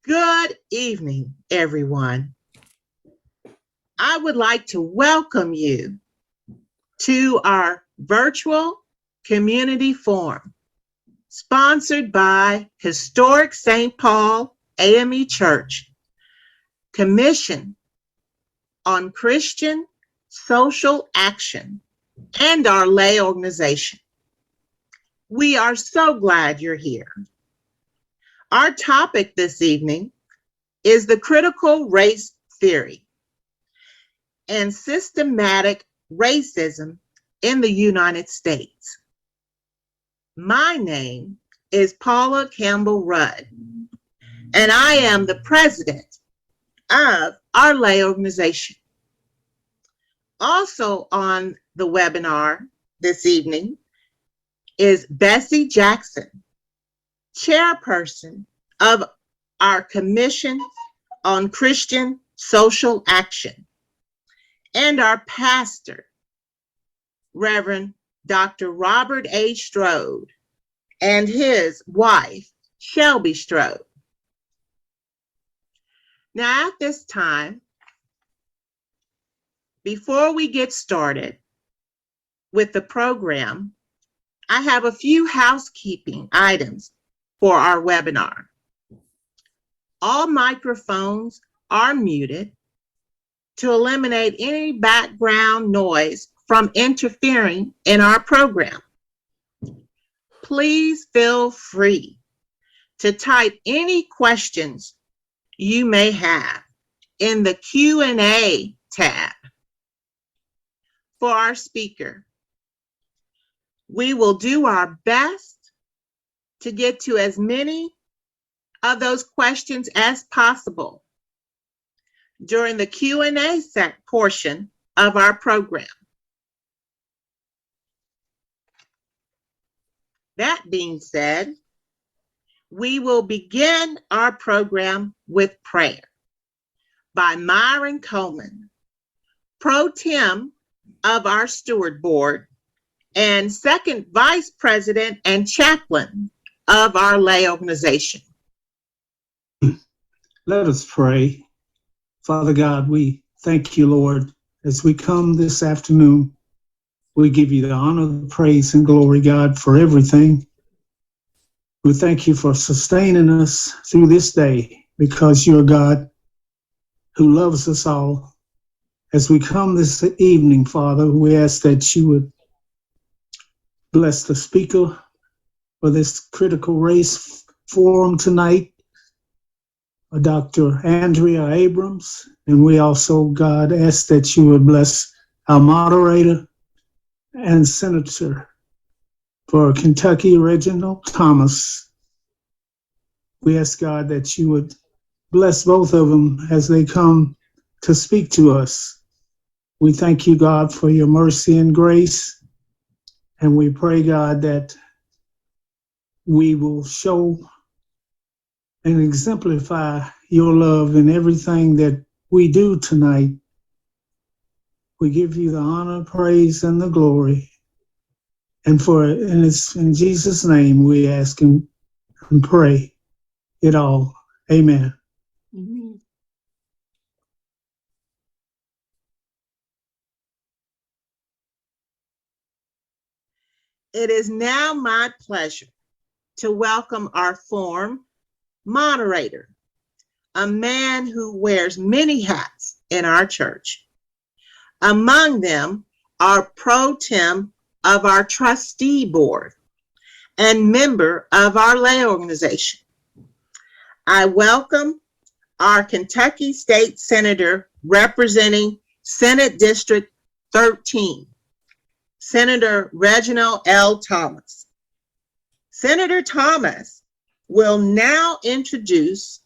Good evening, everyone. I would like to welcome you to our virtual community forum, sponsored by Historic St. Paul AME Church, Commission on Christian Social Action, and our lay organization. We are so glad you're here. Our topic this evening is the critical race theory and systematic racism in the United States. My name is Paula Campbell Rudd, and I am the president of our lay organization. Also on the webinar this evening is Bessie Jackson, chairperson of our Commission on Christian Social Action, and our pastor, Reverend Dr. Robert A. Strode, and his wife, Shelby Strode. Now, at this time, before we get started with the program, I have a few housekeeping items for our webinar. All microphones are muted to eliminate any background noise from interfering in our program. Please feel free to type any questions you may have in the Q&A tab. For our speaker, we will do our best to get to as many of those questions as possible during the Q&A portion of our program. That being said, we will begin our program with prayer by Myron Coleman, Pro Tem of our Steward Board and second Vice President and Chaplain of our lay organization. Let us pray. Father God, we thank you, Lord, as we come this afternoon. We give you the honor, the praise, and glory, God, for everything. We thank you for sustaining us through this day because you're God who loves us all. As we come this evening, Father, we ask that you would bless the speaker for this critical race forum tonight, Dr. Andrea Abrams. And we also, God, ask that you would bless our moderator and Senator for Kentucky, Reginald Thomas. We ask, God, that you would bless both of them as they come to speak to us. We thank you, God, for your mercy and grace. And we pray, God, that we will show and exemplify your love in everything that we do tonight. We give you the honor, praise, and the glory. And it's in Jesus' name we ask and pray it all. Amen. Mm-hmm. It is now my pleasure to welcome our forum moderator, a man who wears many hats in our church. Among them are Pro Tem of our trustee board and member of our lay organization. I welcome our Kentucky State Senator representing Senate District 13, Senator Reginald L. Thomas. Senator Thomas will now introduce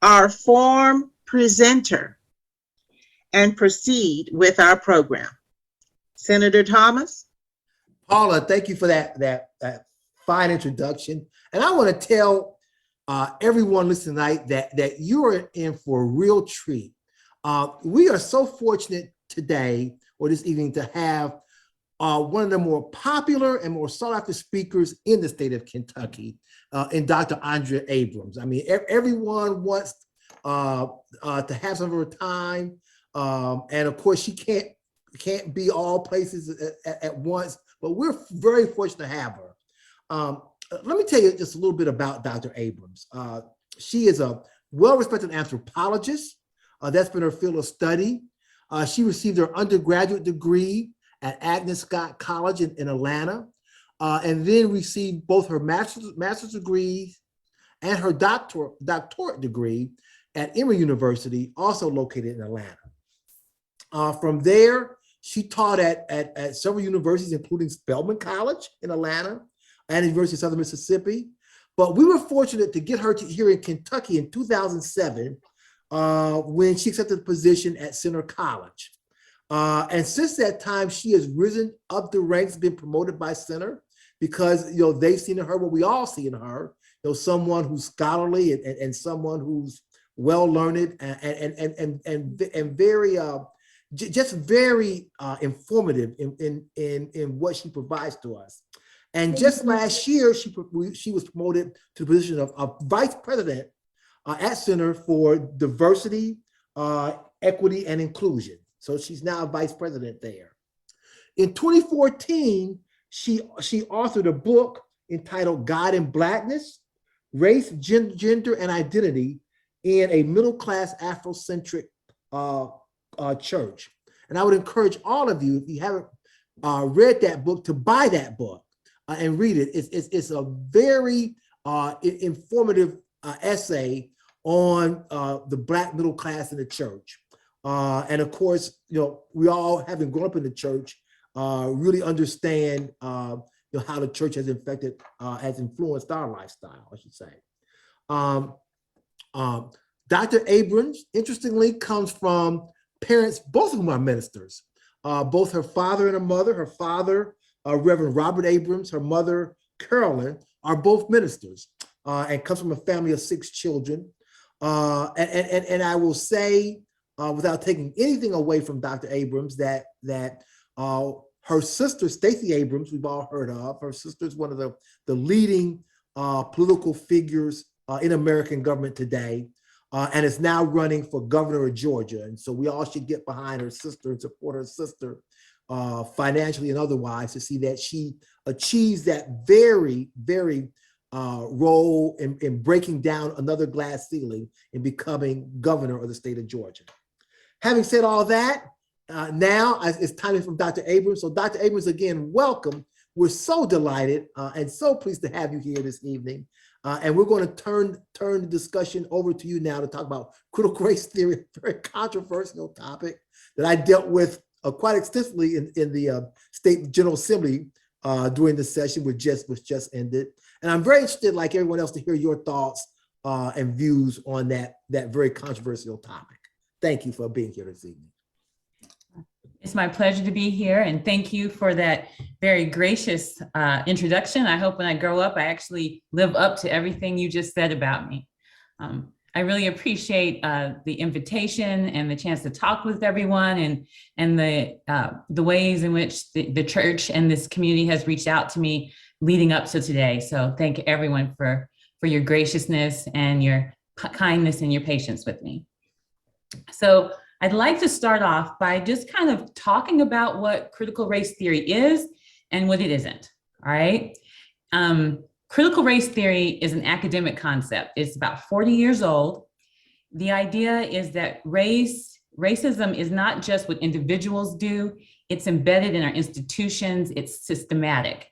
our forum presenter and proceed with our program. Senator Thomas? Paula, thank you for that fine introduction. And I want to tell everyone listening tonight that you are in for a real treat. We are so fortunate today or this evening to have one of the more popular and more sought after speakers in the state of Kentucky, in Dr. Andrea Abrams. I mean, everyone wants to have some of her time. And of course, she can't be all places at once, but we're very fortunate to have her. Let me tell you just a little bit about Dr. Abrams. She is a well-respected anthropologist. That's been her field of study. She received her undergraduate degree at Agnes Scott College in Atlanta, and then received both her master's degree and her doctorate degree at Emory University, also located in Atlanta. From there, she taught at several universities, including Spelman College in Atlanta and the University of Southern Mississippi. But we were fortunate to get her here in Kentucky in 2007 when she accepted the position at Centre College. And since that time, she has risen up the ranks, been promoted by Centre because they've seen in her what we all see in her, someone who's scholarly and someone who's well learned and very just very informative in what she provides to us. And just last year, she was promoted to the position of vice president at Centre for Diversity, Equity, and Inclusion. So she's now vice president there. In 2014, she authored a book entitled God and Blackness, Race, Gender, and Identity in a Middle-Class Afrocentric church. And I would encourage all of you, if you haven't read that book, to buy that book and read it. It's a very informative essay on the Black middle class in the church. And of course, we all, having grown up in the church, really understand how the church has influenced our lifestyle, I should say. Dr. Abrams, interestingly, comes from parents, both of whom are ministers, both her father and her mother. Her father, Reverend Robert Abrams, her mother, Carolyn, are both ministers, and comes from a family of 6 children. And I will say, without taking anything away from Dr. Abrams, that her sister, Stacey Abrams, we've all heard of. Her sister is one of the leading political figures in American government today, and is now running for governor of Georgia. And so we all should get behind her sister and support her sister financially and otherwise, to see that she achieves that very, very role in breaking down another glass ceiling and becoming governor of the state of Georgia. Having said all that, now it's time from Dr. Abrams. So Dr. Abrams, again, welcome. We're so delighted and so pleased to have you here this evening. And we're going to turn the discussion over to you now to talk about critical race theory, a very controversial topic that I dealt with quite extensively in the State General Assembly during the session which just ended. And I'm very interested, like everyone else, to hear your thoughts and views on that very controversial topic. Thank you for being here this evening. It's my pleasure to be here, and thank you for that very gracious introduction. I hope when I grow up, I actually live up to everything you just said about me. I really appreciate the invitation and the chance to talk with everyone, and the ways in which the church and this community has reached out to me leading up to today. So thank everyone for your graciousness and your kindness and your patience with me. So I'd like to start off by just kind of talking about what critical race theory is and what it isn't, all right? Critical race theory is an academic concept. It's about 40 years old. The idea is that racism is not just what individuals do, it's embedded in our institutions, it's systematic.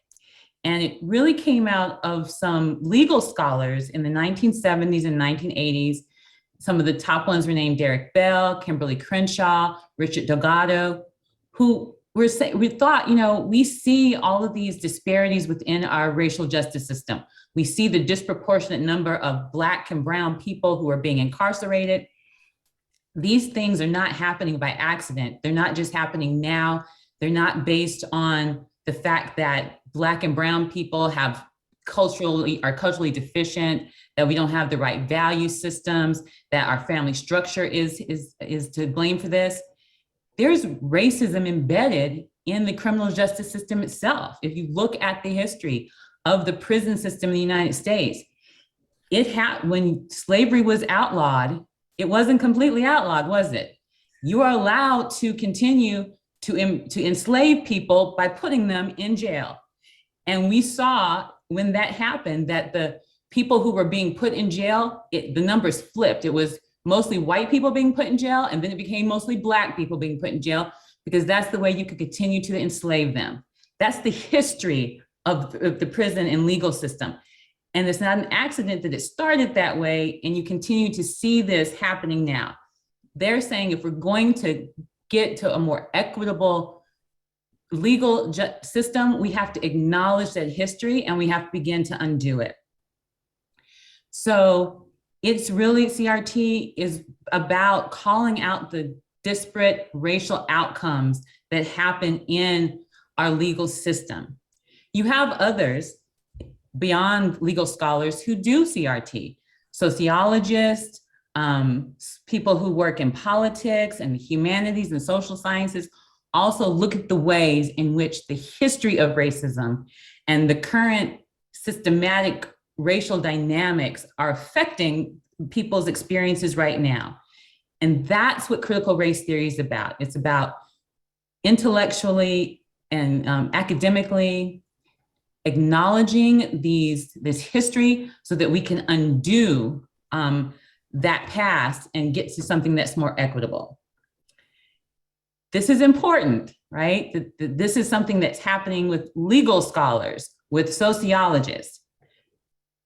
And it really came out of some legal scholars in the 1970s and 1980s. Some of the top ones were named Derek Bell, Kimberly Crenshaw, Richard Delgado, who we thought, we see all of these disparities within our racial justice system. We see the disproportionate number of Black and brown people who are being incarcerated. These things are not happening by accident. They're not just happening now. They're not based on the fact that Black and brown people are culturally deficient, that we don't have the right value systems, that our family structure is to blame for this. There's racism embedded in the criminal justice system itself. If you look at the history of the prison system in the United States, when slavery was outlawed, it wasn't completely outlawed, was it? You are allowed to continue to enslave people by putting them in jail. And we saw when that happened that the people who were being put in jail, the numbers flipped. It was mostly white people being put in jail, and then it became mostly Black people being put in jail, because that's the way you could continue to enslave them. That's the history of the prison and legal system. And it's not an accident that it started that way, and you continue to see this happening now. They're saying if we're going to get to a more equitable legal system, we have to acknowledge that history and we have to begin to undo it. So it's really, CRT is about calling out the disparate racial outcomes that happen in our legal system. You have others beyond legal scholars who do CRT, sociologists, people who work in politics and humanities and social sciences also look at the ways in which the history of racism and the current systematic racial dynamics are affecting people's experiences right now. And that's what critical race theory is about. It's about intellectually and academically acknowledging this history so that we can undo that past and get to something that's more equitable. This is important, right? This is something that's happening with legal scholars, with sociologists.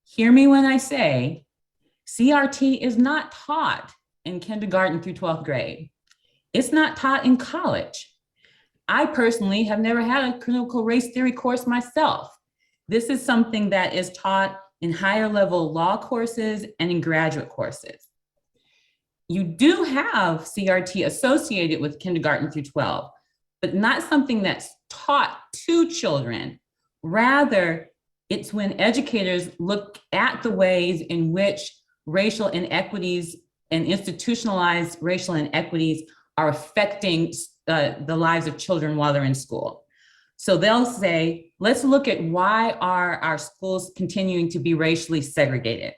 Hear me when I say CRT is not taught in kindergarten through 12th grade. It's not taught in college. I personally have never had a critical race theory course myself. This is something that is taught in higher level law courses and in graduate courses. You do have CRT associated with kindergarten through 12, but not something that's taught to children. Rather, it's when educators look at the ways in which racial inequities and institutionalized racial inequities are affecting the lives of children while they're in school. So they'll say, let's look at why are our schools continuing to be racially segregated?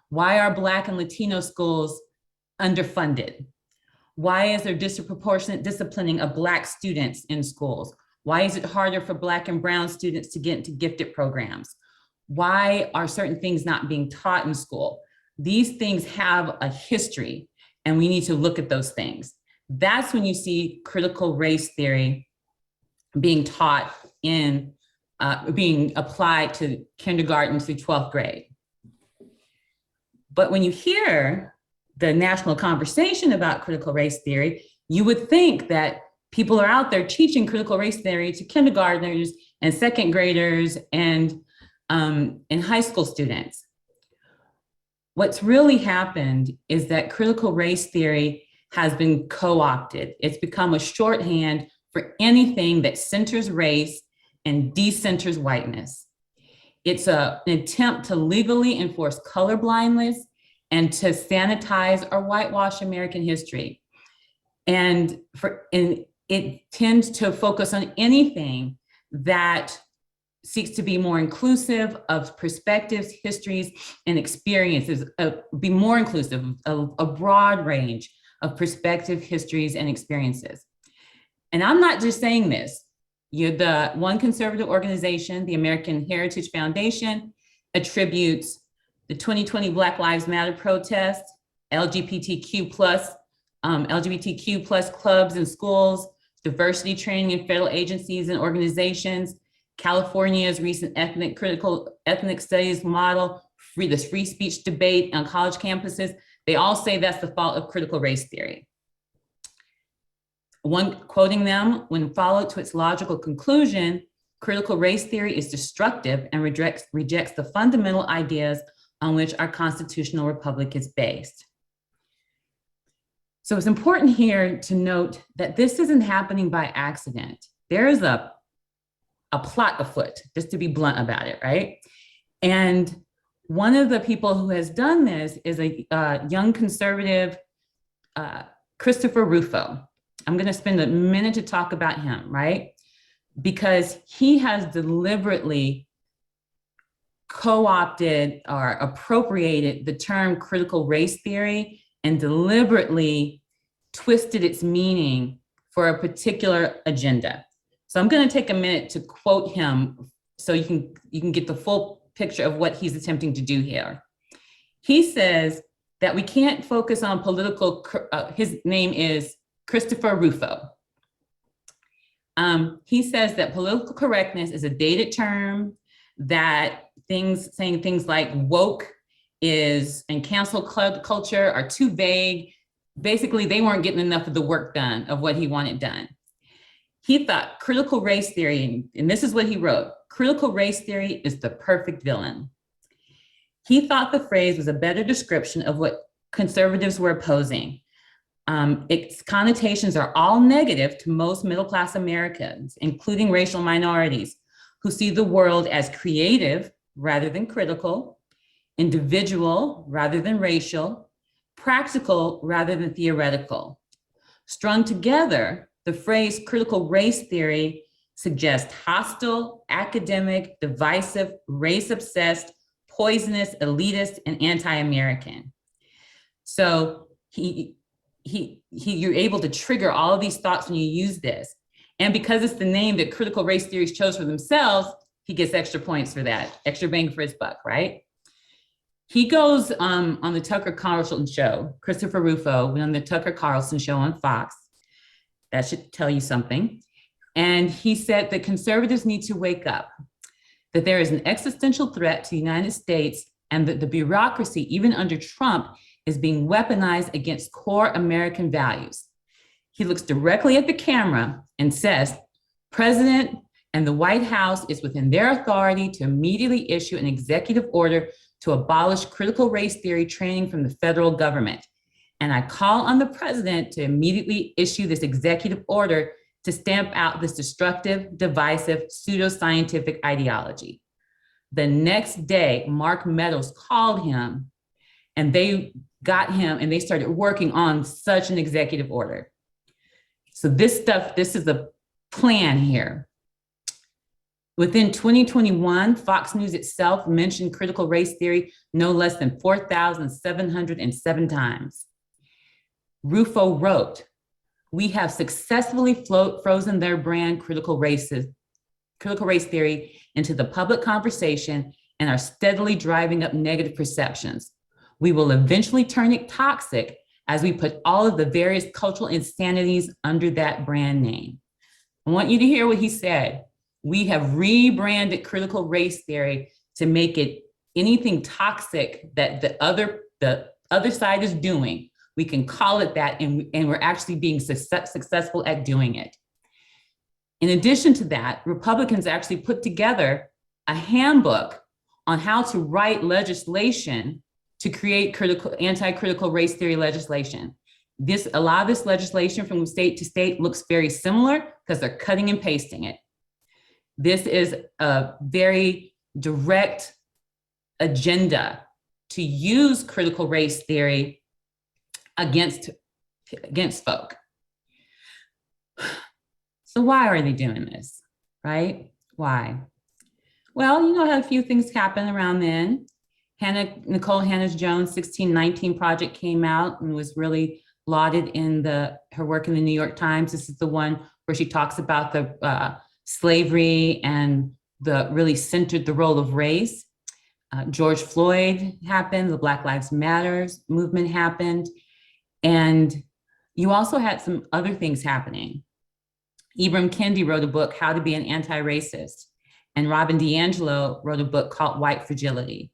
Why are Black and Latino schools underfunded? Why is there disproportionate disciplining of Black students in schools? Why is it harder for Black and Brown students to get into gifted programs? Why are certain things not being taught in school? These things have a history, and we need to look at those things. That's when you see critical race theory being taught in, being applied to kindergarten through 12th grade. But when you hear the national conversation about critical race theory, you would think that people are out there teaching critical race theory to kindergartners and second graders and high school students. What's really happened is that critical race theory has been co-opted. It's become a shorthand for anything that centers race and decenters whiteness. It's an attempt to legally enforce colorblindness and to sanitize or whitewash American history. And it tends to focus on anything that seeks to be more inclusive of perspectives, histories, and experiences, be more inclusive of a broad range of perspective, histories, and experiences. And I'm not just saying this. The one conservative organization, the American Heritage Foundation, attributes the 2020 Black Lives Matter protest, LGBTQ plus clubs in schools, diversity training in federal agencies and organizations, California's recent ethnic studies model, the free speech debate on college campuses. They all say that's the fault of critical race theory. One quoting them, when followed to its logical conclusion, critical race theory is destructive and rejects the fundamental ideas on which our constitutional republic is based. So it's important here to note that this isn't happening by accident. There is a plot afoot, just to be blunt about it, right? And one of the people who has done this is a young conservative, Christopher Rufo. I'm gonna spend a minute to talk about him, right? because he has deliberately co-opted or appropriated the term critical race theory and deliberately twisted its meaning for a particular agenda. So I'm going to take a minute to quote him so you can get the full picture of what he's attempting to do here. He says that we can't focus on political, his name is Christopher Rufo. He says that political correctness is a dated term, that saying things like woke and cancel culture are too vague. Basically, they weren't getting enough of the work done of what he wanted done. He thought critical race theory, and this is what he wrote, critical race theory is the perfect villain. He thought the phrase was a better description of what conservatives were opposing. Its connotations are all negative to most middle-class Americans, including racial minorities, who see the world as creative rather than critical, individual rather than racial, practical rather than theoretical. Strung together, the phrase critical race theory suggests hostile, academic, divisive, race-obsessed, poisonous, elitist, and anti-American. So you're able to trigger all of these thoughts when you use this. And because it's the name that critical race theories chose for themselves, he gets extra points for that, extra bang for his buck, right? He goes on the Tucker Carlson show, Christopher Rufo went on the Tucker Carlson show on Fox. That should tell you something. And he said that conservatives need to wake up, that there is an existential threat to the United States and that the bureaucracy, even under Trump, is being weaponized against core American values. He looks directly at the camera and says, President and the White House is within their authority to immediately issue an executive order to abolish critical race theory training from the federal government. And I call on the president to immediately issue this executive order to stamp out this destructive, divisive, pseudoscientific ideology. The next day, Mark Meadows called him and they got him and they started working on such an executive order. So this is the plan here. Within 2021, Fox News itself mentioned critical race theory no less than 4,707 times. Rufo wrote, we have successfully frozen their brand critical race theory into the public conversation and are steadily driving up negative perceptions. We will eventually turn it toxic as we put all of the various cultural insanities under that brand name. I want you to hear what he said. We have rebranded critical race theory to make it anything toxic that the other side is doing. We can call it that, and we're actually being successful at doing it. In addition to that, Republicans actually put together a handbook on how to write legislation to create anti-critical race theory legislation. A lot of this legislation from state to state looks very similar because they're cutting and pasting it. This is a very direct agenda to use critical race theory against folk. So why are they doing this, right? Why? Well, had a few things happen around then. Nicole Hannah-Jones' 1619 project came out and was really lauded in her work in the New York Times. This is the one where she talks about the slavery and really centered the role of race. George Floyd happened, the Black Lives Matter movement happened, and you also had some other things happening. Ibram Kendi wrote a book, How to Be an Anti-Racist, and Robin DiAngelo wrote a book called White Fragility.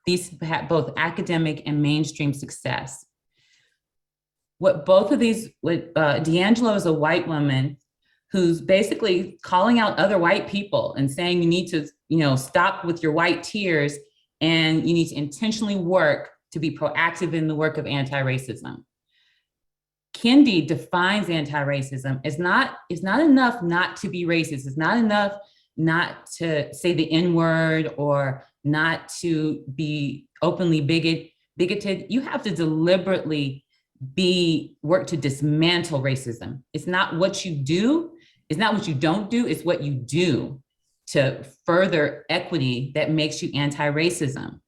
These had both academic and mainstream success. DiAngelo is a white woman who's basically calling out other white people and saying you need to, stop with your white tears and you need to intentionally work to be proactive in the work of anti-racism. Kendi defines anti-racism as it's not enough not to be racist. It's not enough not to say the N-word or not to be openly bigoted. You have to deliberately work to dismantle racism. It's not what you do, It's not what you don't do, it's what you do to further equity that makes you anti-racism.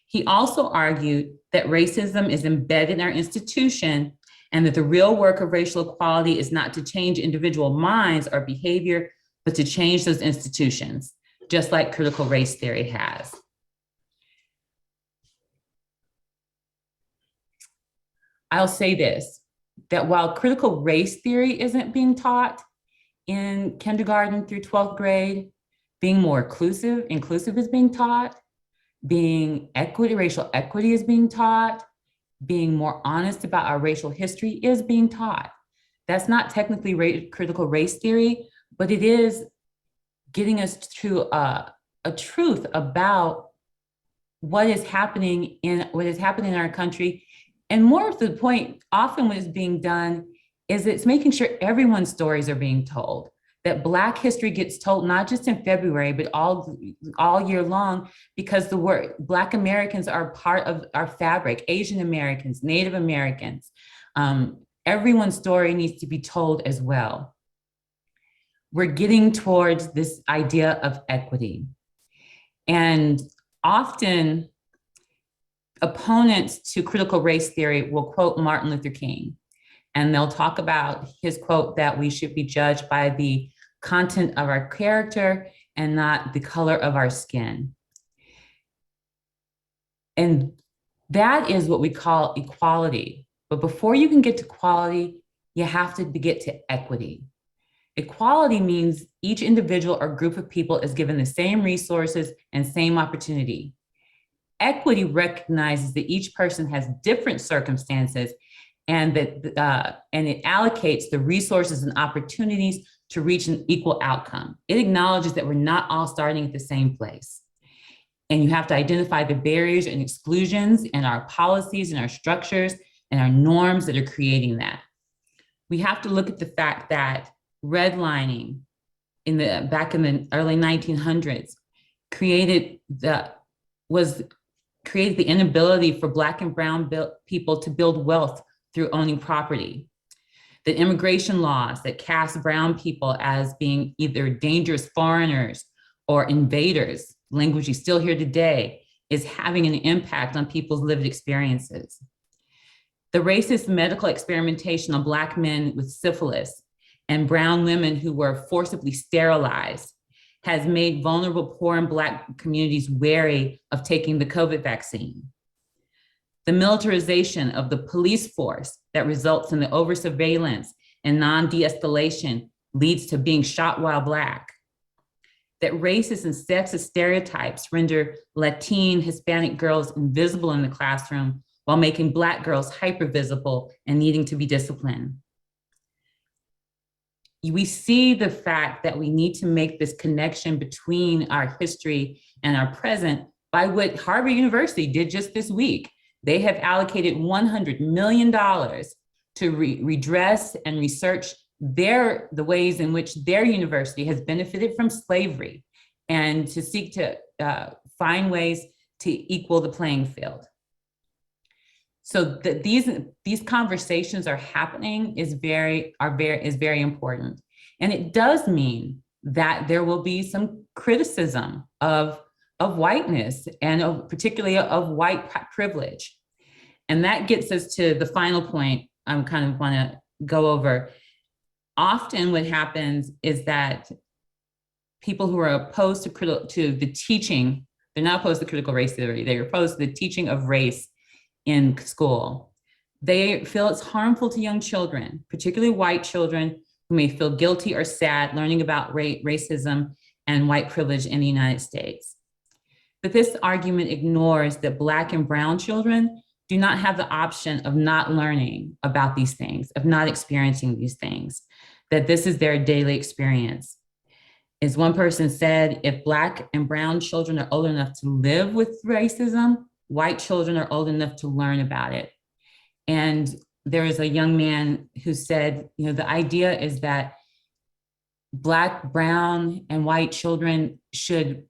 He also argued that racism is embedded in our institution and that the real work of racial equality is not to change individual minds or behavior, but to change those institutions, just like critical race theory has. I'll say this, that while critical race theory isn't being taught in kindergarten through 12th grade, being more inclusive is being taught, being racial equity is being taught, being more honest about our racial history is being taught. That's not technically critical race theory, but it is getting us to a truth about what is happening in our country. And more to the point, often what is being done is it's making sure everyone's stories are being told, that Black history gets told not just in February, but all year long, because the word Black Americans are part of our fabric, Asian Americans, Native Americans. Everyone's story needs to be told as well. We're getting towards this idea of equity. And often opponents to critical race theory will quote Martin Luther King. And they'll talk about his quote that we should be judged by the content of our character and not the color of our skin. And that is what we call equality. But before you can get to equality, you have to get to equity. Equality means each individual or group of people is given the same resources and same opportunity. Equity recognizes that each person has different circumstances and that and it allocates the resources and opportunities to reach an equal outcome. It acknowledges that we're not all starting at the same place. And you have to identify the barriers and exclusions in our policies and our structures and our norms that are creating that. We have to look at the fact that redlining back in the early 1900s created the inability for Black and brown people to build wealth through owning property. The immigration laws that cast brown people as being either dangerous foreigners or invaders, language you still hear today, is having an impact on people's lived experiences. The racist medical experimentation on Black men with syphilis and brown women who were forcibly sterilized has made vulnerable poor and Black communities wary of taking the COVID vaccine. The militarization of the police force that results in the over-surveillance and non-de-escalation leads to being shot while Black. That racist and sexist stereotypes render Latin, Hispanic girls invisible in the classroom while making Black girls hyper-visible and needing to be disciplined. We see the fact that we need to make this connection between our history and our present by what Harvard University did just this week. They have allocated $100 million to redress and research the ways in which their university has benefited from slavery and to seek to find ways to equal the playing field. So that these conversations are happening is very important. And it does mean that there will be some criticism of whiteness and particularly of white privilege. And that gets us to the final point I kind of want to go over. Often what happens is that people who are opposed to the teaching, they're not opposed to critical race theory, they're opposed to the teaching of race in school. They feel it's harmful to young children, particularly white children who may feel guilty or sad learning about racism and white privilege in the United States. But this argument ignores that Black and brown children do not have the option of not learning about these things, of not experiencing these things, that this is their daily experience. As one person said, if Black and brown children are old enough to live with racism, white children are old enough to learn about it. And there was a young man who said, the idea is that Black, brown, and white children should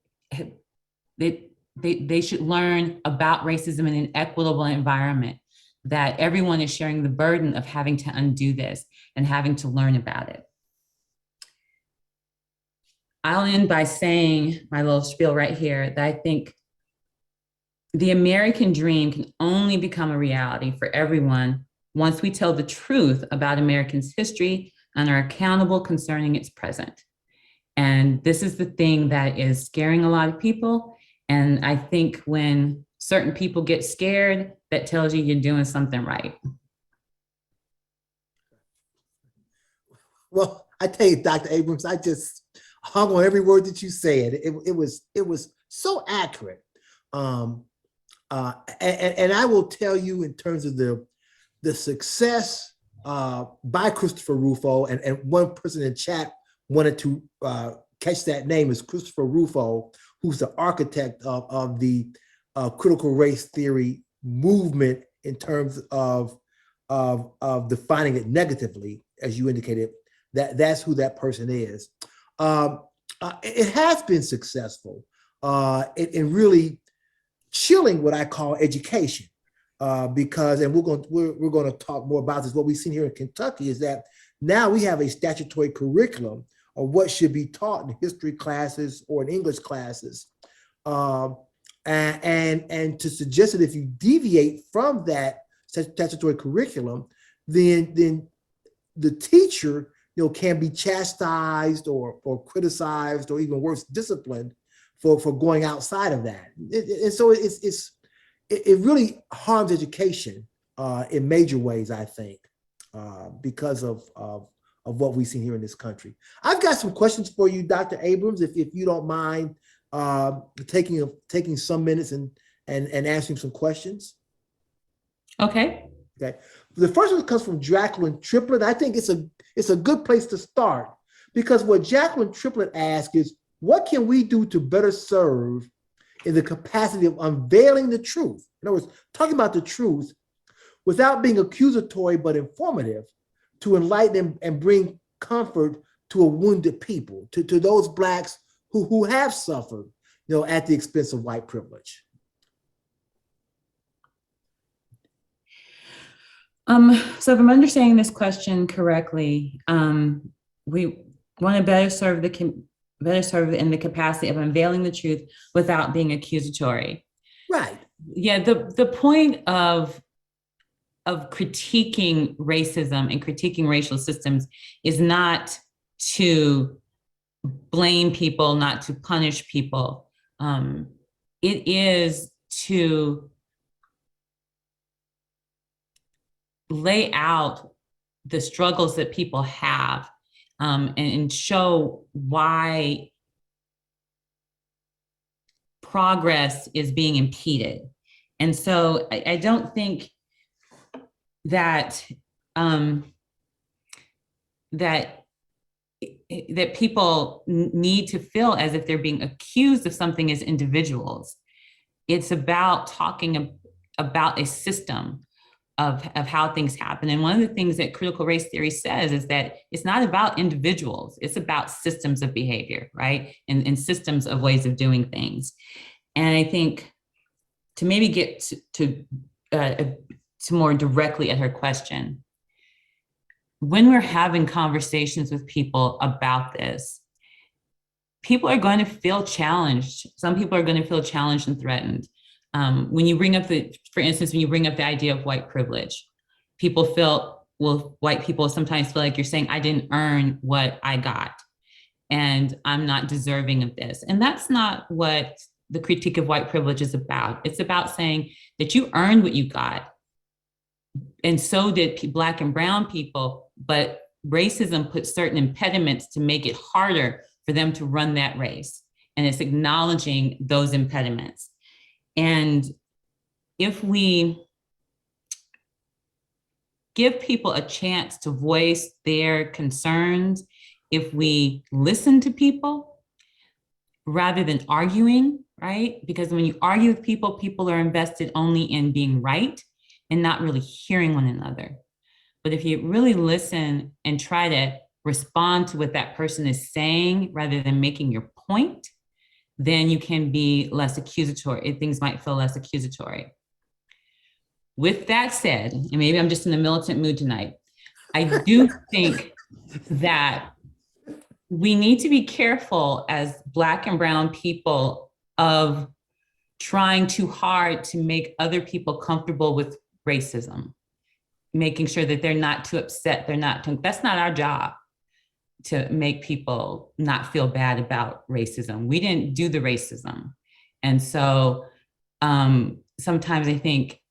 they should learn about racism in an equitable environment, that everyone is sharing the burden of having to undo this and having to learn about it. I'll end by saying my little spiel right here that I think the American dream can only become a reality for everyone once we tell the truth about Americans' history and are accountable concerning its present. And this is the thing that is scaring a lot of people. And I think when certain people get scared, that tells you you're doing something right. Well, I tell you, Dr. Abrams, I just hung on every word that you said. It was so accurate. And I will tell you in terms of the success by Christopher Rufo, and one person in chat wanted to catch that name is Christopher Rufo, who's the architect of the critical race theory movement in terms of defining it negatively, as you indicated. That's who that person is. It has been successful in really chilling what I call education, because, and we're going to talk more about this. What we've seen here in Kentucky is that now we have a statutory curriculum of what should be taught in history classes or in English classes, and to suggest that if you deviate from that statutory curriculum, then the teacher, can be chastised or criticized or even worse, disciplined for going outside of that. And so it really harms education in major ways, I think, because of what we've seen here in this country. I've got some questions for you, Dr. Abrams, if you don't mind taking some minutes and answering some questions. Okay. Okay. The first one comes from Jacqueline Triplett. I think it's a good place to start, because what Jacqueline Triplett asks is, what can we do to better serve in the capacity of unveiling the truth? In other words, talking about the truth without being accusatory but informative, to enlighten and bring comfort to a wounded people, to those Blacks who have suffered, at the expense of white privilege. So if I'm understanding this question correctly, we want to better serve in the capacity of unveiling the truth without being accusatory. Right. Yeah, the point of critiquing racism and critiquing racial systems is not to blame people, not to punish people. It is to lay out the struggles that people have, and show why progress is being impeded. And so I don't think that that people need to feel as if they're being accused of something as individuals. It's about talking about a system of how things happen. And one of the things that critical race theory says is that it's not about individuals, it's about systems of behavior, right? And systems of ways of doing things. And I think to maybe get to more directly at her question, when we're having conversations with people about this, people are going to feel challenged. Some people are going to feel challenged and threatened. When you bring up for instance, when you bring up the idea of white privilege, people feel, well, white people sometimes feel like you're saying, I didn't earn what I got, and I'm not deserving of this. And that's not what the critique of white privilege is about. It's about saying that you earned what you got, and so did Black and brown people, but racism put certain impediments to make it harder for them to run that race. And it's acknowledging those impediments. And if we give people a chance to voice their concerns, if we listen to people rather than arguing, right? Because when you argue with people, people are invested only in being right and not really hearing one another. But if you really listen and try to respond to what that person is saying rather than making your point, then you can be less accusatory. Things might feel less accusatory. With that said, and maybe I'm just in a militant mood tonight, I do think that we need to be careful as Black and brown people of trying too hard to make other people comfortable with racism, making sure that they're not too upset. That's not our job, to make people not feel bad about racism. We didn't do the racism. And so sometimes I think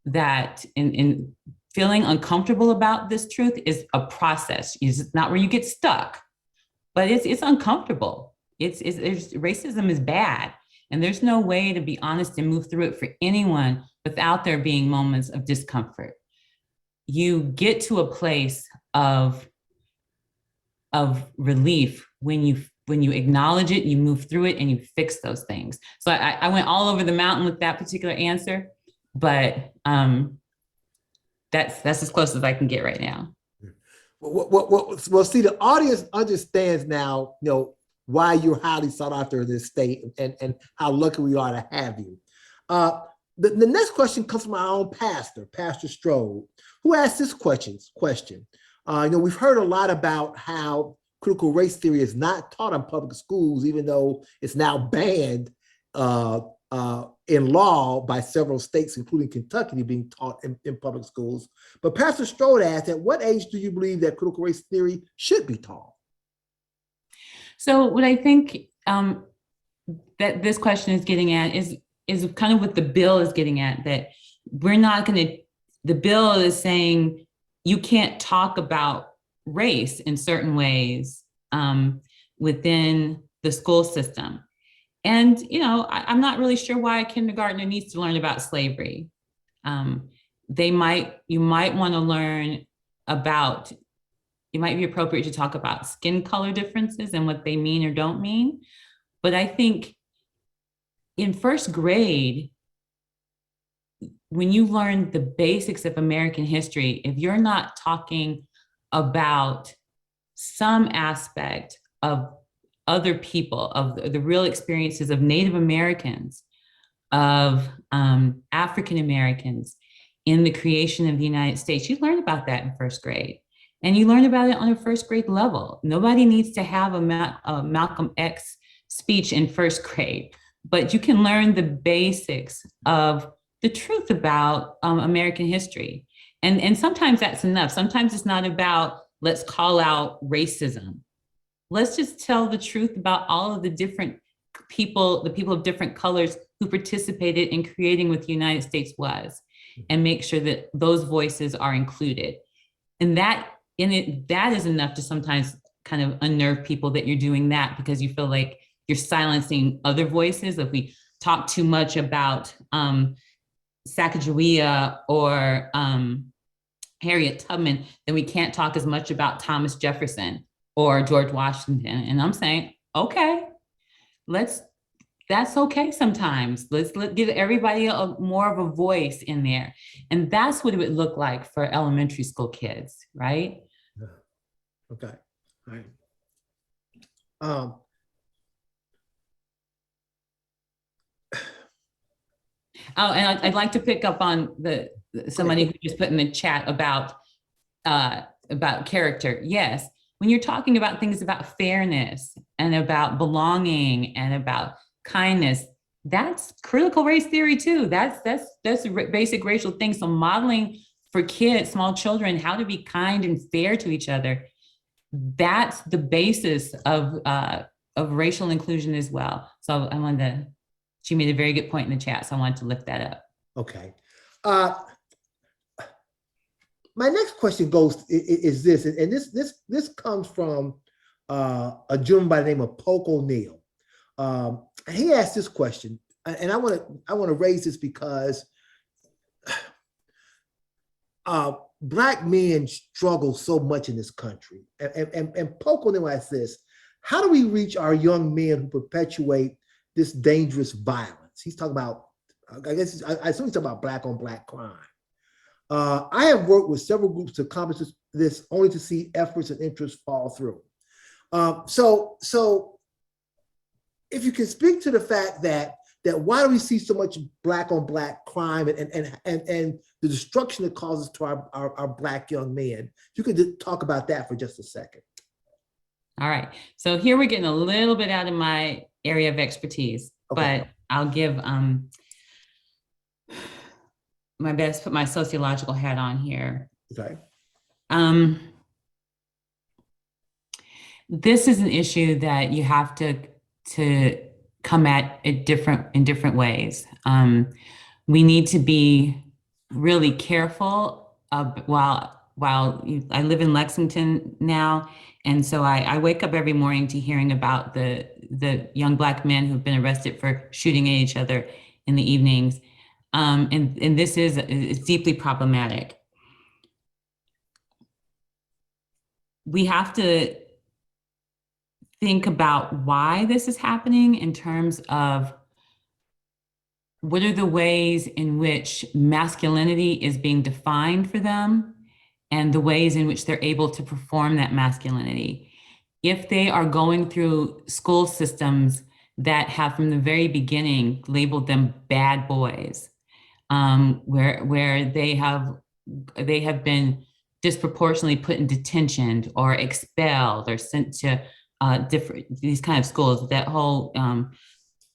that in feeling uncomfortable about this truth is a process. It's not where you get stuck, but it's uncomfortable. Racism is bad. And there's no way to be honest and move through it for anyone without there being moments of discomfort. You get to a place of relief when you acknowledge it, you move through it, and you fix those things. So I went all over the mountain with that particular answer, but that's as close as I can get right now. Well, see, the audience understands now, why you're highly sought after in this state, and how lucky we are to have you. The next question comes from our own pastor, Pastor Strode, who asked this question. We've heard a lot about how critical race theory is not taught in public schools, even though it's now banned in law by several states, including Kentucky, being taught in public schools. But Pastor Strode asked, at what age do you believe that critical race theory should be taught? So what I think that this question is getting at is kind of what the bill is getting at, that the bill is saying you can't talk about race in certain ways within the school system. And, I'm not really sure why a kindergartner needs to learn about slavery. You might want to learn about, it might be appropriate to talk about skin color differences and what they mean or don't mean. But I think in first grade, when you learn the basics of American history, if you're not talking about some aspect of other people, of the real experiences of Native Americans, of African Americans in the creation of the United States, you learn about that in first grade. And you learn about it on a first grade level. Nobody needs to have a Malcolm X speech in first grade, but you can learn the basics of the truth about American history. And sometimes that's enough. Sometimes it's not about, let's call out racism. Let's just tell the truth about all of the different people, the people of different colors who participated in creating what the United States was, and make sure that those voices are included. And that is enough to sometimes kind of unnerve people that you're doing that, because you feel like you're silencing other voices. If we talk too much about Sacagawea or Harriet Tubman, then we can't talk as much about Thomas Jefferson or George Washington. And I'm saying, okay, that's okay sometimes. Let's give everybody more of a voice in there. And that's what it would look like for elementary school kids, right? Okay, all right. And I'd like to pick up on somebody who just put in the chat about character. Yes, when you're talking about things about fairness and about belonging and about kindness, that's critical race theory too. That's basic racial things. So modeling for kids, small children, how to be kind and fair to each other, that's the basis of racial inclusion as well. So she made a very good point in the chat, so I wanted to lift that up. Okay. My next question is this, and this comes from a gentleman by the name of Polk O'Neill. He asked this question, and I want to raise this because Black men struggle so much in this country. And Polk O'Neill asked this: how do we reach our young men who perpetuate this dangerous violence? He's talking about, I assume he's talking about Black on Black crime. I have worked with several groups to accomplish this only to see efforts and interests fall through. So if you can speak to the fact that why do we see so much Black on Black crime and the destruction it causes to our Black young men? If you could talk about that for just a second. All right. So here we're getting a little bit out of my area of expertise, Okay. but I'll give my best, put my sociological hat on here. Okay. This is an issue that you have to come at it in different ways. We need to be really careful while I live in Lexington now, and so I wake up every morning to hearing about the young Black men who've been arrested for shooting at each other in the evenings, and this is deeply problematic. We have to think about why this is happening in terms of what are the ways in which masculinity is being defined for them and the ways in which they're able to perform that masculinity. If they are going through school systems that have from the very beginning labeled them bad boys, where they have been disproportionately put in detention or expelled or sent to these kind of schools, that whole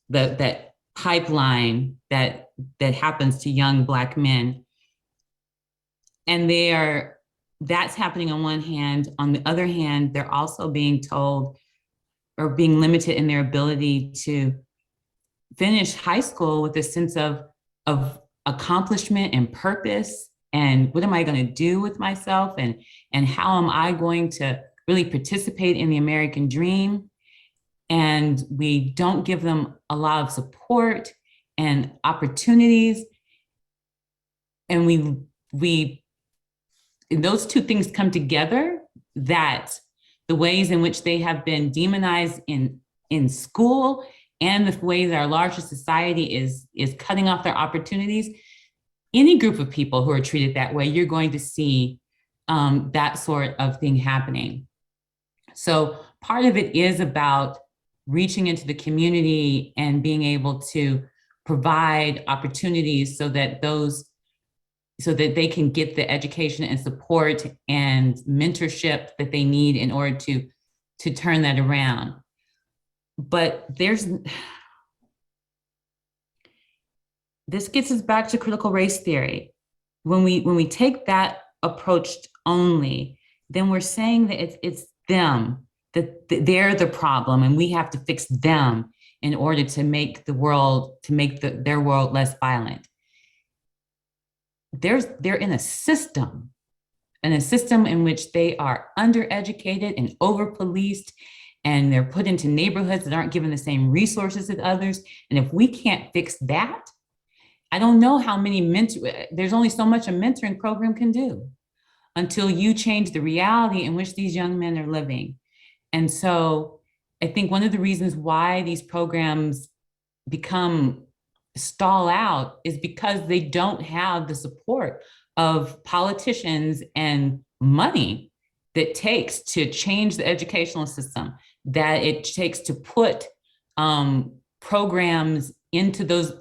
that pipeline that happens to young Black men, and that's happening on one hand. On the other hand, they're also being told or being limited in their ability to finish high school with a sense of accomplishment and purpose, and what am I going to do with myself, and how am I going to really participate in the American dream. And we don't give them a lot of support and opportunities. And we those two things come together, that the ways in which they have been demonized in school and the way that our larger society is cutting off their opportunities. Any group of people who are treated that way, you're going to see that sort of thing happening. So part of it is about reaching into the community and being able to provide opportunities so that they can get the education and support and mentorship that they need in order to turn that around. But this gets us back to critical race theory. When we take that approach only, then we're saying that it's them, that they're the problem, and we have to fix them in order to make their world less violent. They're in a system in which they are undereducated and over-policed, and they're put into neighborhoods that aren't given the same resources as others. And if we can't fix that, I don't know how many there's only so much a mentoring program can do until you change the reality in which these young men are living. And so I think one of the reasons why these programs stall out is because they don't have the support of politicians and money that takes to change the educational system, that it takes to put programs into those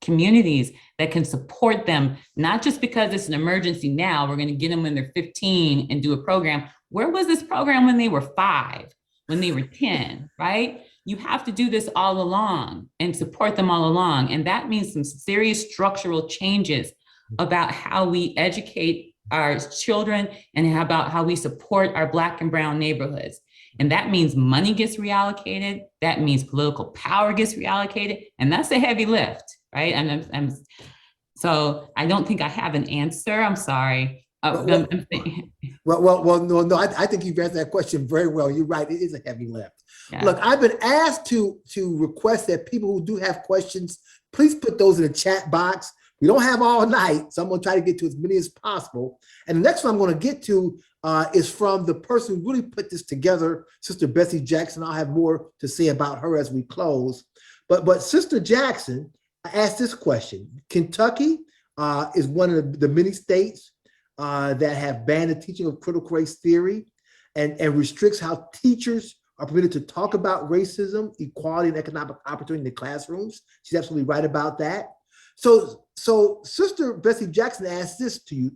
communities that can support them, not just because it's an emergency now, we're going to get them when they're 15 and do a program. Where was this program when they were 5, when they were 10, right? You have to do this all along and support them all along. And that means some serious structural changes about how we educate our children and about how we support our Black and brown neighborhoods. And that means money gets reallocated. That means political power gets reallocated. And that's a heavy lift, right? And so I don't think I have an answer. I'm sorry. No, I think you've answered that question very well. You're right. It is a heavy lift. Yeah. Look, I've been asked to request that people who do have questions, please put those in the chat box. We don't have all night, so I'm going to try to get to as many as possible. And the next one I'm going to get to is from the person who really put this together, Sister Bessie Jackson. I'll have more to say about her as we close. But Sister Jackson asked this question. Kentucky is one of the many states that have banned the teaching of critical race theory and restricts how teachers are permitted to talk about racism, equality, and economic opportunity in the classrooms. She's absolutely right about that. So Sister Bessie Jackson asked this to you,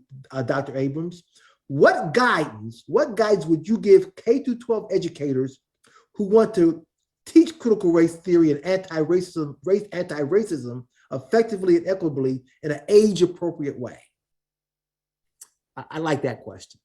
Dr. Abrams. what guidance would you give K through 12 educators who want to teach critical race theory and anti-racism effectively and equitably in an age-appropriate way? I like that question.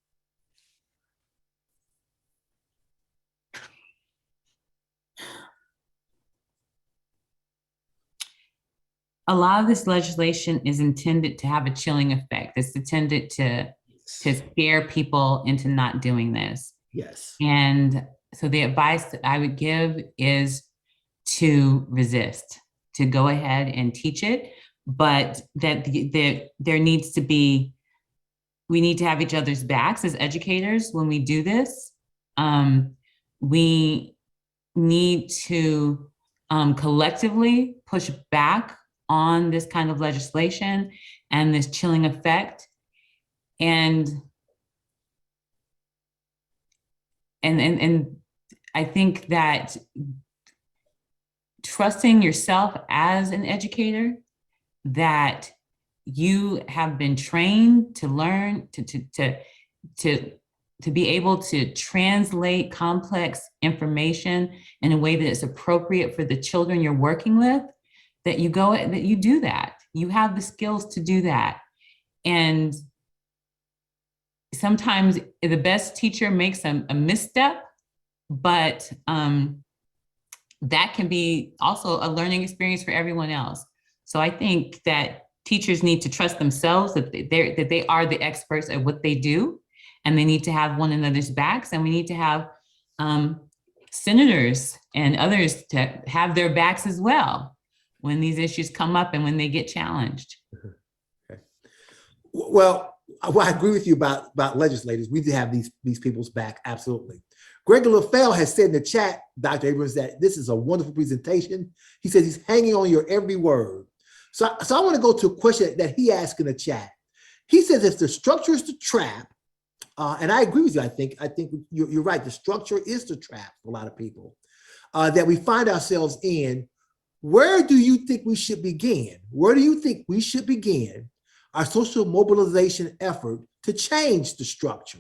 A lot of this legislation is intended to have a chilling effect. It's intended to scare people into not doing this. Yes. And so the advice that I would give is to resist, to go ahead and teach it, but that there needs to be, we need to have each other's backs as educators when we do this. We need to collectively push back on this kind of legislation and this chilling effect. And I think that trusting yourself as an educator, that you have been trained to learn, to be able to translate complex information in a way that is appropriate for the children you're working with, that you do that. You have the skills to do that. And sometimes the best teacher makes a misstep, but that can be also a learning experience for everyone else. So I think that teachers need to trust themselves, that they are the experts at what they do, and they need to have one another's backs, and we need to have senators and others to have their backs as well when these issues come up and when they get challenged. Okay. Well, I agree with you about legislators. We do have these people's back, absolutely. Greg LaFell has said in the chat, Dr. Abrams, that this is a wonderful presentation. He says he's hanging on your every word. So I want to go to a question that he asked in the chat. He says if the structure is the trap, and I agree with you, I think you're right, the structure is the trap for a lot of people that we find ourselves in. Where do you think we should begin? Where do you think we should begin our social mobilization effort to change the structure?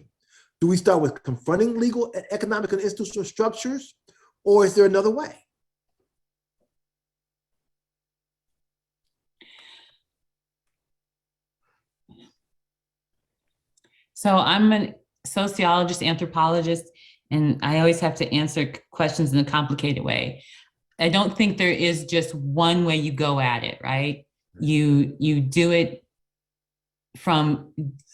Do we start with confronting legal, economic, and institutional structures, or is there another way? So I'm a sociologist, anthropologist, and I always have to answer questions in a complicated way. I don't think there is just one way you go at it, right? You do it from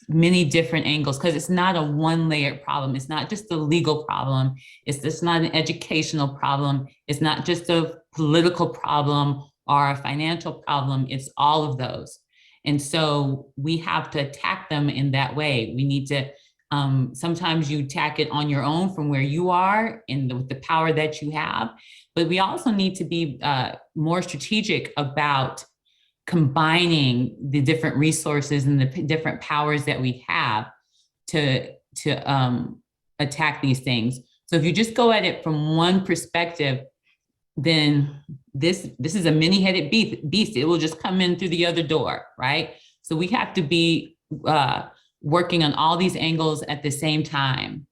many different angles, because it's not a one-layered problem. It's not just a legal problem. It's just not an educational problem. It's not just a political problem or a financial problem. It's all of those. And so we have to attack them in that way. We need to, sometimes you attack it on your own from where you are and with the power that you have, but we also need to be more strategic about combining the different resources and the different powers that we have to attack these things. So if you just go at it from one perspective, then this is a many-headed beast. It will just come in through the other door, right? So we have to be working on all these angles at the same time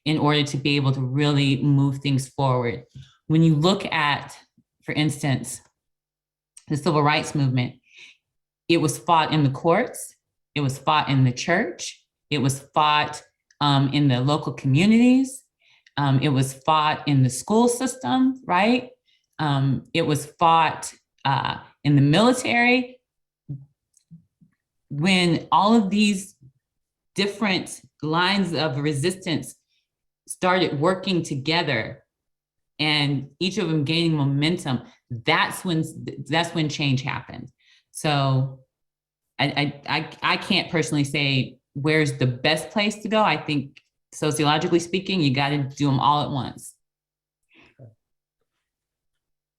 in order to be able to really move things forward. When you look at, for instance, the civil rights movement, it was fought in the courts, it was fought in the church, it was fought in the local communities, it was fought in the school system, right? It was fought in the military. When all of these different lines of resistance started working together and each of them gaining momentum, that's when change happened. So I can't personally say where's the best place to go. I think sociologically speaking, you got to do them all at once.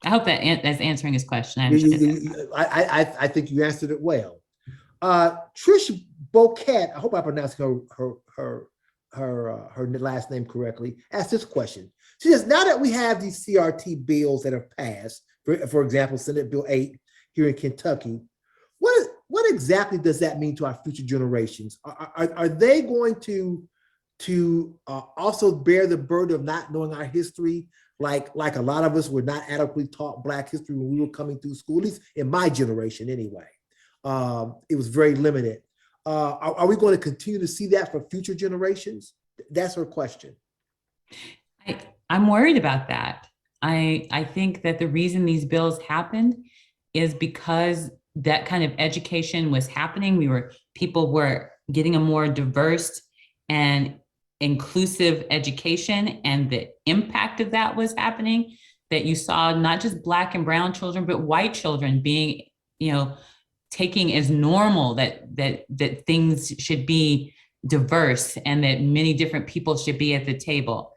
I hope that's answering his question. I think you answered it well. Trish Boquette, I hope I pronounced her last name correctly, asked this question. She says, now that we have these CRT bills that have passed, for example, Senate Bill 8 here in Kentucky, what what exactly does that mean to our future generations? Are they going to also bear the burden of not knowing our history? Like a lot of us were not adequately taught Black history when we were coming through school, at least in my generation anyway. It was very limited. Are we going to continue to see that for future generations? That's her question. I'm worried about that. I think that the reason these bills happened is because that kind of education was happening. People were getting a more diverse and inclusive education, and the impact of that was happening, that you saw not just Black and brown children, but white children being, taking as normal that things should be diverse and that many different people should be at the table.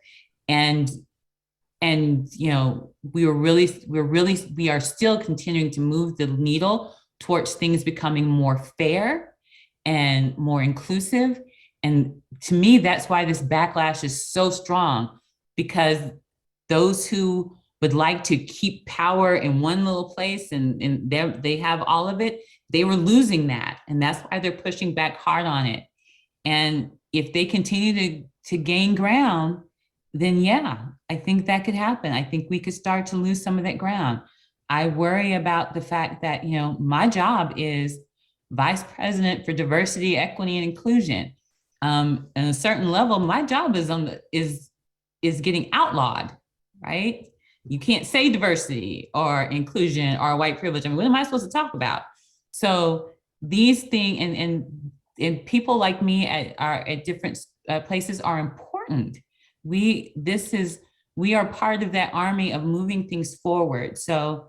And we are still continuing to move the needle towards things becoming more fair and more inclusive. And to me, that's why this backlash is so strong, because those who would like to keep power in one little place and they have all of it, they were losing that. And that's why they're pushing back hard on it. And if they continue to gain ground, then yeah, I think that could happen. I think we could start to lose some of that ground. I worry about the fact that, my job is Vice President for Diversity, Equity, and Inclusion. At a certain level, my job is getting outlawed, right? You can't say diversity or inclusion or white privilege. I mean, what am I supposed to talk about? So these things and people like me at different places are important. We are part of that army of moving things forward. So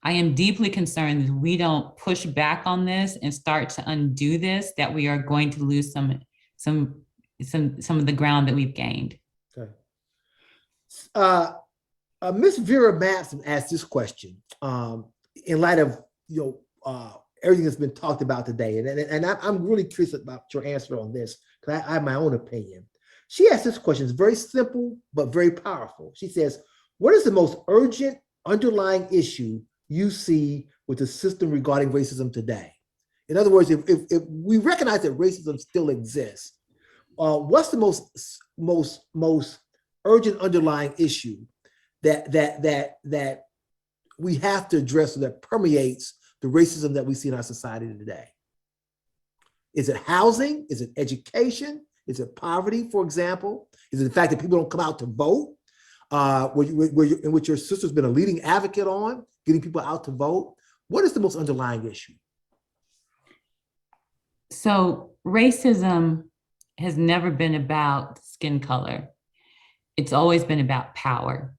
I am deeply concerned that we don't push back on this and start to undo this, that we are going to lose some of the ground that we've gained. Okay. Ms. Vera Matson asked this question in light of everything that's been talked about today, and I'm really curious about your answer on this, because I have my own opinion. She asked this question. It's very simple but very powerful. She says, "What is the most urgent underlying issue you see with the system regarding racism today?" In other words, if we recognize that racism still exists, what's the most urgent underlying issue that we have to address, that permeates the racism that we see in our society today? Is it housing? Is it education? Is it poverty, for example? Is it the fact that people don't come out to vote, in which your sister's been a leading advocate on, getting people out to vote? What is the most underlying issue? So racism has never been about skin color. It's always been about power.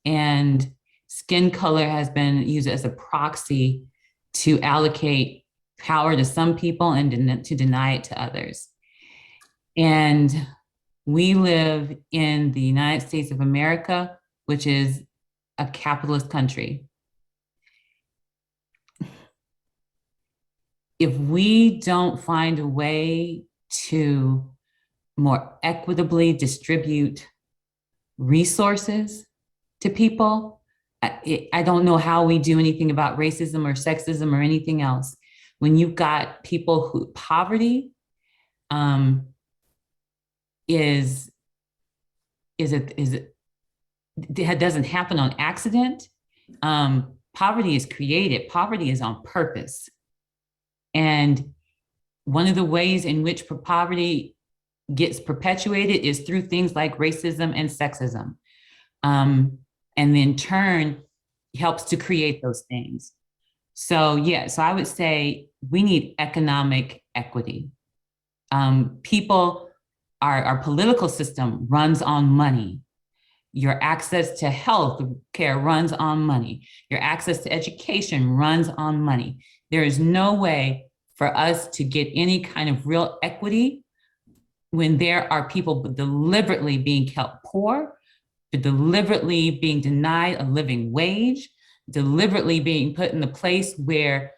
And skin color has been used as a proxy to allocate power to some people and to deny it to others. And we live in the United States of America, which is a capitalist country. If we don't find a way to more equitably distribute resources to people, I don't know how we do anything about racism or sexism or anything else. When you've got people who poverty it doesn't happen on accident. Poverty is created. Poverty is on purpose. And one of the ways in which poverty gets perpetuated is through things like racism and sexism. And in turn, helps to create those things. So I would say we need economic equity. Our political system runs on money. Your access to health care runs on money. Your access to education runs on money. There is no way for us to get any kind of real equity when there are people deliberately being kept poor, deliberately being denied a living wage, deliberately being put in a place where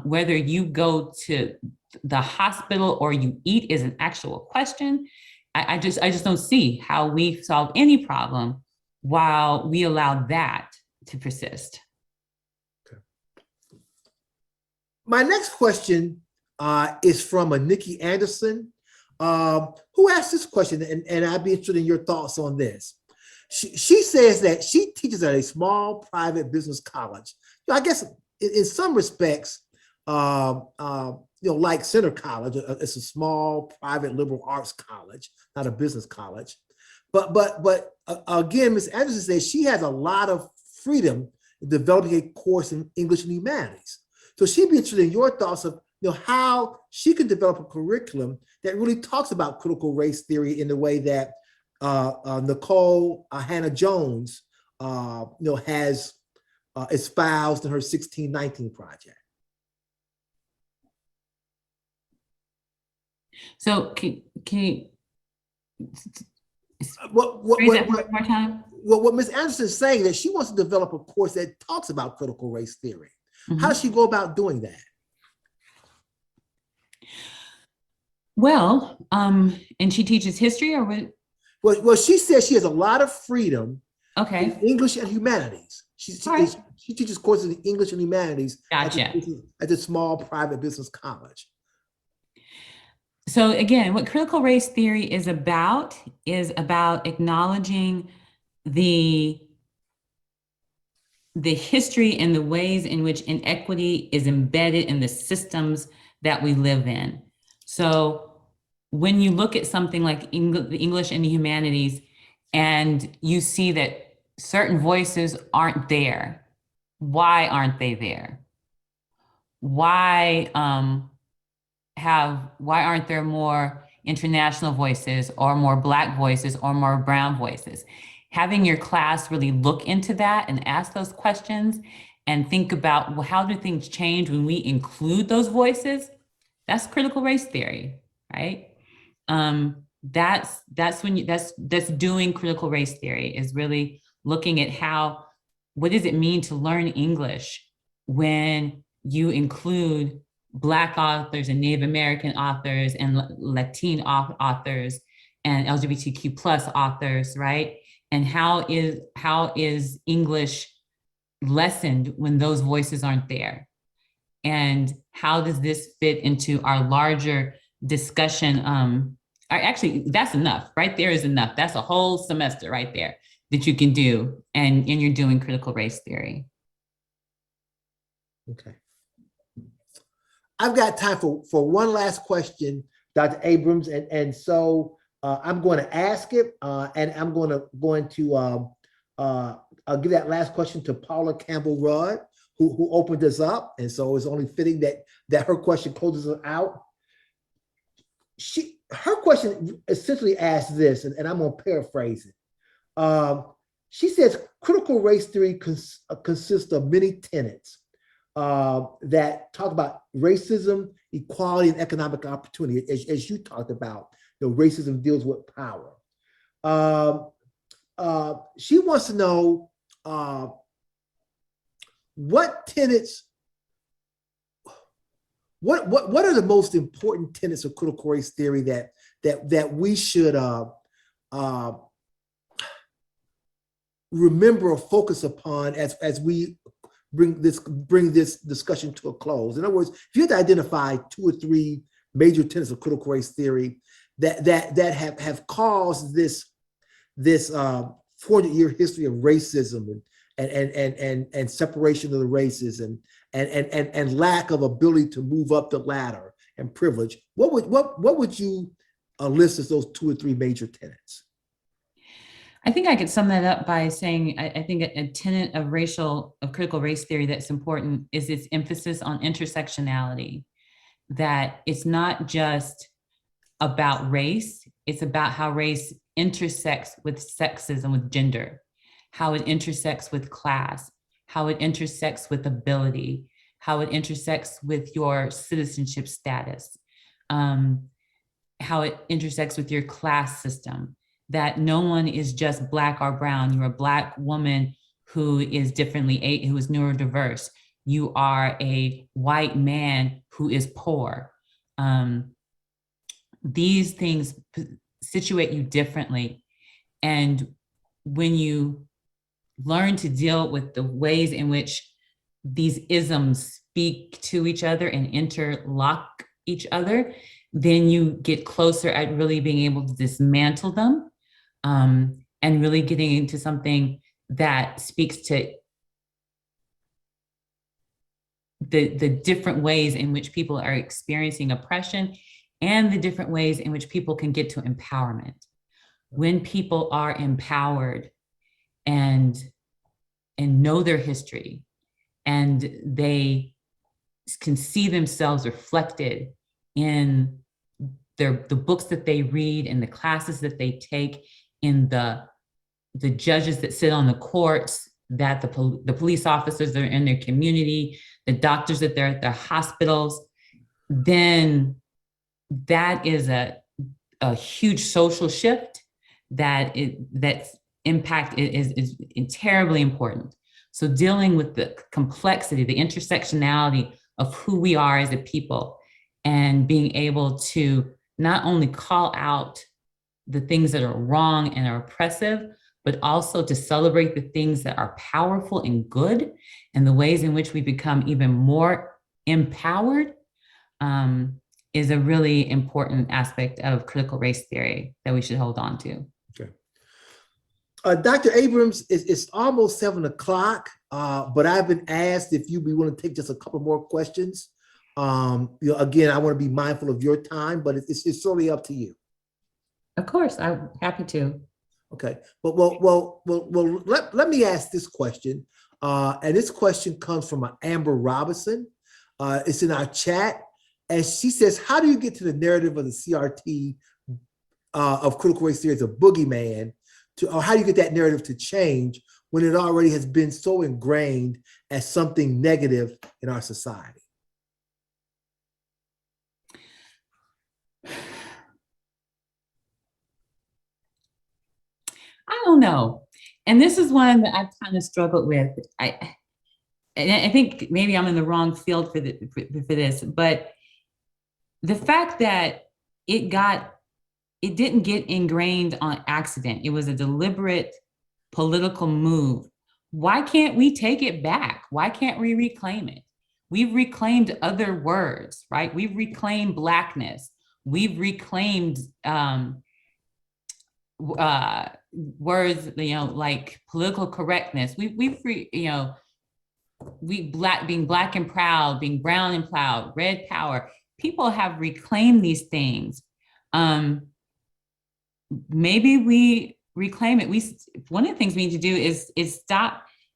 whether you go to the hospital or you eat is an actual question. I just don't see how we solve any problem while we allow that to persist. My next question is from a Nikki Anderson, who asked this question, and I'd be interested in your thoughts on this. She says that she teaches at a small private business college. I guess in some respects, like Center College, it's a small private liberal arts college, not a business college. But again, Ms. Anderson says she has a lot of freedom in developing a course in English and humanities. So she'd be interested in your thoughts of how she can develop a curriculum that really talks about critical race theory in the way that Nicole Hannah Jones has espoused in her 1619 project. So can you What phrase that one more time? what Ms. Anderson is saying that she wants to develop a course that talks about critical race theory. Mm-hmm. How does she go about doing that? Well, and she teaches history or what? Well, she says she has a lot of freedom Okay. in English and humanities. She teaches courses in English and humanities Gotcha. at the small private business college. So again, what critical race theory is about acknowledging the history and the ways in which inequity is embedded in the systems that we live in. So when you look at something like the English and the humanities, and you see that certain voices aren't there, why aren't they there? Why aren't there more international voices or more Black voices or more brown voices? Having your class really look into that and ask those questions and think about, well, how do things change when we include those voices? That's critical race theory, right? That's doing critical race theory, is really looking at what does it mean to learn English when you include Black authors and Native American authors and Latino authors and LGBTQ plus authors, right? And how is English lessened when those voices aren't there? And how does this fit into our larger discussion? Actually, that's enough. Right there is enough. That's a whole semester right there that you can do, and you're doing critical race theory. Okay. I've got time for one last question, Dr. Abrams, and so I'm going to ask it, and I'm going to I'll give that last question to Paula Campbell Rudd, who opened this up, and so it's only fitting that her question closes it out. Her question essentially asks this, and I'm going to paraphrase it. She says critical race theory consists of many tenets that talk about racism, equality, and economic opportunity. As you talked about, racism deals with power. She wants to know what tenets, what are the most important tenets of critical race theory that we should remember or focus upon as we bring this discussion to a close. In other words, if you had to identify 2 or 3 major tenets of critical race theory that have caused this 400-year history of racism and separation of the races and lack of ability to move up the ladder and privilege, what would you list as those 2 or 3 major tenets? I think I could sum that up by saying I think a tenet of critical race theory that's important is its emphasis on intersectionality, that it's not just about race, it's about how race intersects with sexism, with gender, how it intersects with class, how it intersects with ability, how it intersects with your citizenship status, how it intersects with your class system, that no one is just Black or brown. You're a Black woman who is who is neurodiverse. You are a white man who is poor. These things situate you differently. And when you learn to deal with the ways in which these isms speak to each other and interlock each other, then you get closer at really being able to dismantle them, and really getting into something that speaks to the different ways in which people are experiencing oppression and the different ways in which people can get to empowerment. When people are empowered and know their history, and they can see themselves reflected in the books that they read, in the classes that they take, in the judges that sit on the courts, that the police officers that are in their community, the doctors that they're at their hospitals, then that is a huge social shift that's impact is terribly important. So dealing with the complexity, the intersectionality of who we are as a people, and being able to not only call out the things that are wrong and are oppressive, but also to celebrate the things that are powerful and good, and the ways in which we become even more empowered, is a really important aspect of critical race theory that we should hold on to. Okay. Dr. Abrams, it's almost 7 o'clock, but I've been asked if you'd be willing to take just a couple more questions. Again, I want to be mindful of your time, but it's certainly up to you. Of course, I'm happy to. Okay, but let me ask this question, and this question comes from Amber Robinson. It's in our chat, and she says, "How do you get to the narrative of the CRT of critical race theory as a boogeyman, or how do you get that narrative to change when it already has been so ingrained as something negative in our society?" I don't know. And this is one that I've kind of struggled with. I think maybe I'm in the wrong field for this, but the fact that it didn't get ingrained on accident. It was a deliberate political move. Why can't we take it back? Why can't we reclaim it? We've reclaimed other words, right? We've reclaimed Blackness. We've reclaimed words, like political correctness. Being black and proud, being brown and proud, red power. People have reclaimed these things. Maybe we reclaim it. One of the things we need to do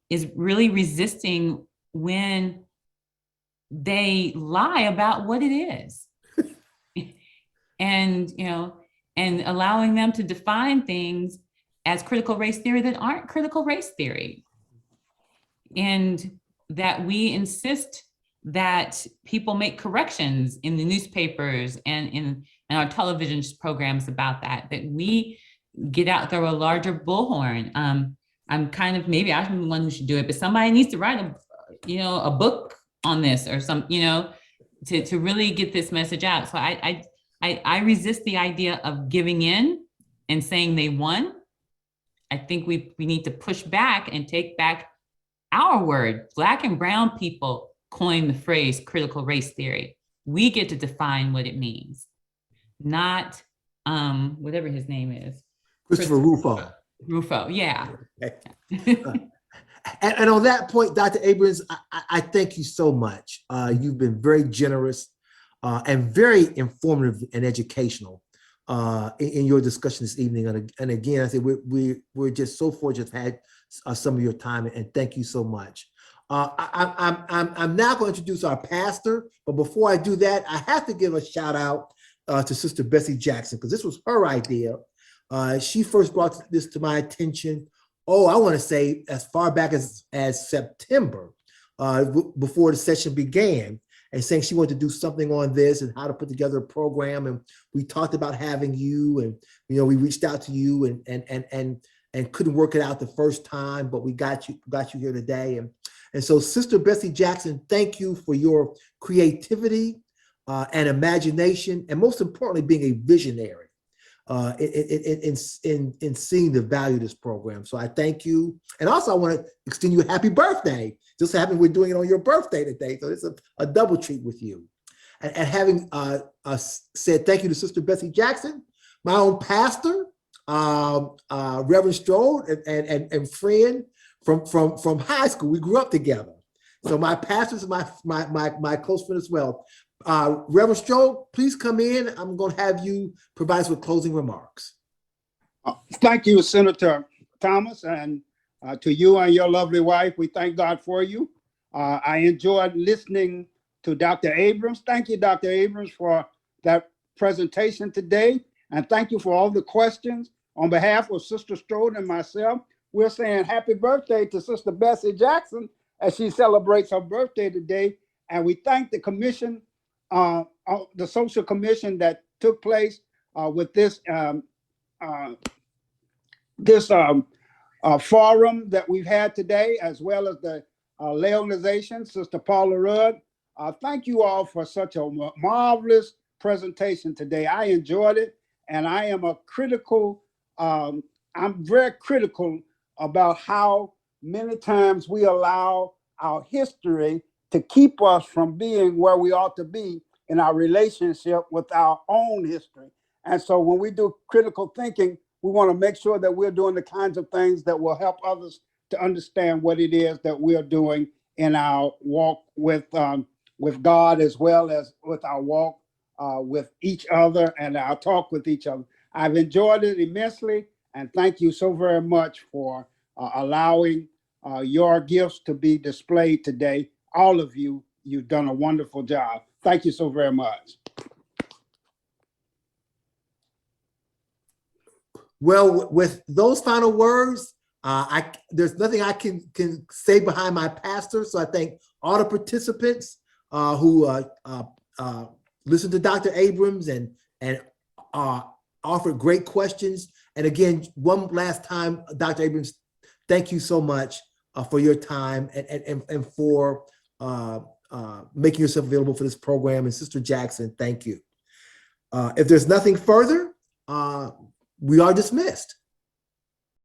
is really resisting when they lie about what it is. and allowing them to define things as critical race theory that aren't critical race theory. And that we insist that people make corrections in the newspapers and in our television programs about that we get out there a larger bullhorn. Maybe I'm the one who should do it, but somebody needs to write a book on this or to really get this message out. So I resist the idea of giving in and saying they won. I think we need to push back and take back our word. Black and brown people coined the phrase critical race theory. We get to define what it means, not whatever his name is. Christopher Rufo. Rufo, yeah. And on that point, Dr. Abrams, I thank you so much. You've been very generous and very informative and educational in your discussion this evening. And again, I say we're just so fortunate to have had some of your time, and thank you so much. I'm now going to introduce our pastor, but before I do that, I have to give a shout out to Sister Bessie Jackson, because this was her idea. She first brought this to my attention, I want to say as far back as September, before the session began, and saying she wanted to do something on this and how to put together a program. And we talked about having you, and we reached out to you and couldn't work it out the first time, but we got you here today. And so, Sister Bessie Jackson, thank you for your creativity and imagination, and most importantly, being a visionary. in seeing the value of this program. So I thank you. And also I want to extend you a happy birthday. Just happened we're doing it on your birthday today. So it's a double treat with you. And having said thank you to Sister Bessie Jackson, my own pastor, Reverend Strode, and friend from high school. We grew up together. So my pastor is my close friend as well. Reverend Strode, please come in. I'm going to have you provide us with closing remarks. Thank you, Senator Thomas, and to you and your lovely wife. We thank God for you. I enjoyed listening to Dr. Abrams. Thank you, Dr. Abrams, for that presentation today. And thank you for all the questions. On behalf of Sister Strode and myself, we're saying happy birthday to Sister Bessie Jackson as she celebrates her birthday today. And we thank the commission, the social commission that took place with this forum that we've had today, as well as the lay organization, Sister Paula Rudd. Thank you all for such a marvelous presentation today. I enjoyed it, and I am I'm very critical about how many times we allow our history to keep us from being where we ought to be in our relationship with our own history. And so when we do critical thinking, we want to make sure that we're doing the kinds of things that will help others to understand what it is that we're doing in our walk with God, as well as with our walk with each other and our talk with each other. I've enjoyed it immensely, and thank you so very much for allowing your gifts to be displayed today. All of you, you've done a wonderful job. Thank you so very much. Well, with those final words, there's nothing I can say behind my pastor. So I thank all the participants who listened to Dr. Abrams and offered great questions. And again, one last time, Dr. Abrams, thank you so much for your time and for making yourself available for this program. And Sister Jackson, thank you. If there's nothing further, we are dismissed.